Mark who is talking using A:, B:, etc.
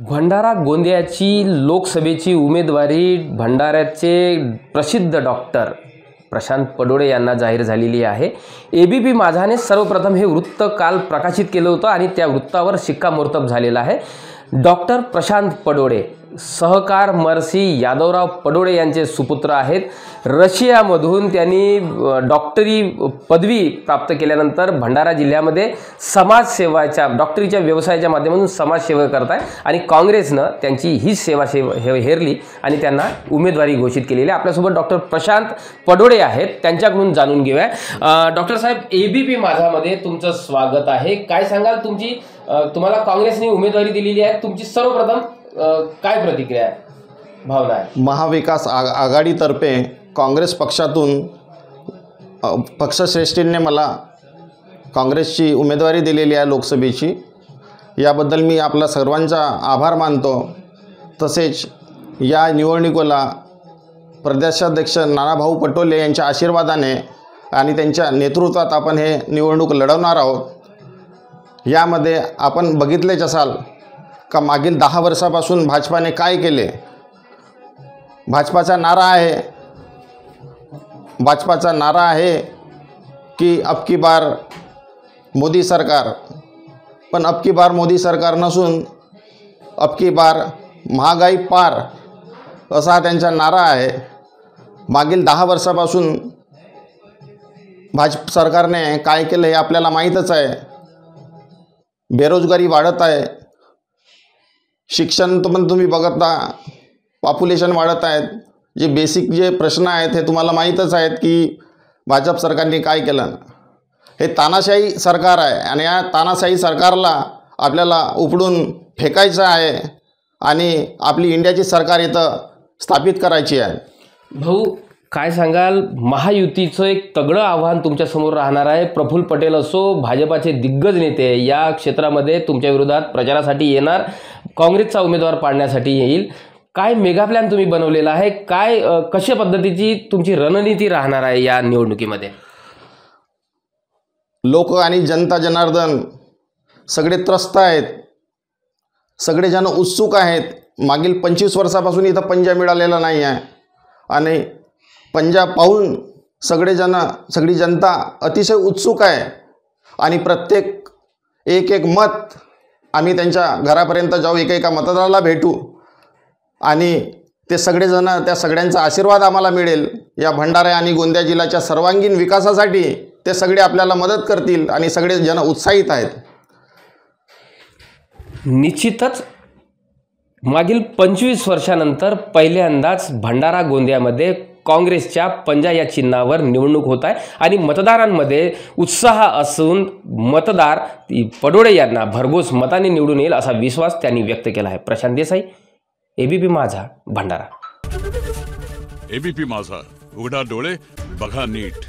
A: भंडारा गोंदियाची लोकसभेची उमेदवारी भंडाऱ्याचे प्रसिद्ध डॉक्टर प्रशांत पडोळे यांना जाहीर झालेली आहे। एबीपी माझाने सर्वप्रथम हे वृत्त काल प्रकाशित केलं होतं आणि त्या वृत्तावर शिक्कामोर्तब झालेला आहे। डॉक्टर प्रशांत पडोळे सहकार मर्सी यादवराव पडोळे यांचे सुपुत्र आहेत। रशियामधून त्यांनी डॉक्टरी पदवी प्राप्त केल्यानंतर भंडारा जिल्ह्यामध्ये समाजसेवाच्या डॉक्टरीच्या व्यवसायाच्या माध्यमातून समाजसेवा करत आहे आणि काँग्रेसने त्यांची ही सेवा हेरली आणि त्यांना उमेदवारी घोषित केलेली आहे। आपल्यासोबत डॉक्टर प्रशांत पडोळे आहेत, त्यांच्याकडून जाणून घेऊया। डॉक्टर साहेब, एबीपी माझामध्ये तुमचं स्वागत आहे। काय सांगाल, तुम्हाला काँग्रेसने उमेदवारी दिलेली आहे, तुमची सर्वप्रथम काय प्रतिक्रिया आहे, भावना आहे?
B: महाविकास आघाडीतर्फे काँग्रेस पक्षातून पक्षश्रेष्ठींनी मला काँग्रेसची उमेदवारी दिलेली आहे लोकसभेची। याबद्दल मी आपला सर्वांचा आभार मानतो। तसेच या निवडणुकीला प्रदेशाध्यक्ष नानाभाऊ पटोले यांच्या आशीर्वादाने आणि त्यांच्या नेतृत्वात आपण हे निवडणूक लढवणार आहोत। यामध्ये आपण बघितलेच असाल का मागील 10 वर्षापासून भाजपाने काय केले। भाजपाचा नारा आहे की अब की बार मोदी सरकार, पण अब की बार मोदी सरकार नसून अब की बार महागाई पार असा त्यांचा नारा आहे। मागील 10 वर्षापासून भाजप सरकारने काय केले हे आपल्याला माहीतच आहे। बेरोजगारी वाढत आहे, शिक्षण पण तुम्ही बघता, पॉप्युलेशन वाढत आहेत, जे बेसिक जे प्रश्न आहेत हे तुम्हाला माहीतच आहेत की भाजप सरकारने काय केलं। हे तानाशाही सरकार आहे आणि या तानाशाही सरकारला आपल्याला उपडून फेकायचं आहे आणि आपली इंडियाची सरकार इथं स्थापित करायची आहे।
A: भाऊ, काय सांगाल, महायुतीचं एक तगडं आव्हान तुमच्यासमोर राहणार आहे। प्रफुल्ल पटेल असो, भाजपाचे दिग्गज नेते या क्षेत्रामध्ये तुमच्या विरोधात प्रचारासाठी येणार, काँग्रेसचा उमेदवार पाडण्यासाठी येईल। काय मेगा प्लॅन तुम्ही बनवलेला आहे, कशा पद्धतीची तुमची रणनीती राहणार आहे या निवडणुकीमध्ये?
B: लोक आणि जनता जनार्दन सगळे त्रस्त आहेत, सगळेजण उत्सुक आहेत। मागील 25 वर्षापासून इथं पंजा मिळालेला नाही आहे आणि पंजा पाहून सगळी जनता अतिशय उत्सुक आहे आणि प्रत्येक एक मत आम्ही त्यांच्या घरापर्यंत जाऊ, एका मतदाराला भेटू आणि ते सगळेजण, त्या सगळ्यांचा आशीर्वाद आम्हाला मिळेल। या भंडारा आणि गोंदिया जिल्ह्याच्या सर्वांगीण विकासासाठी ते सगळे आपल्याला मदत करतील आणि सगळे जण उत्साहित आहेत।
A: निश्चितच मागील 25 वर्षानंतर पहिल्यांदाच भंडारा गोंदियामध्ये काँग्रेसच्या पंजा या चिन्हावर निवडणूक होत आहे आणि मतदारांमध्ये उत्साह असून मतदार पडोळे यांना भरघोस मताने निवडून येईल असा विश्वास त्यांनी व्यक्त केला आहे। प्रशांत देसाई, एबीपी माझा, भंडारा।
C: एबीपी माझा, उघडा डोळे बघा नीट।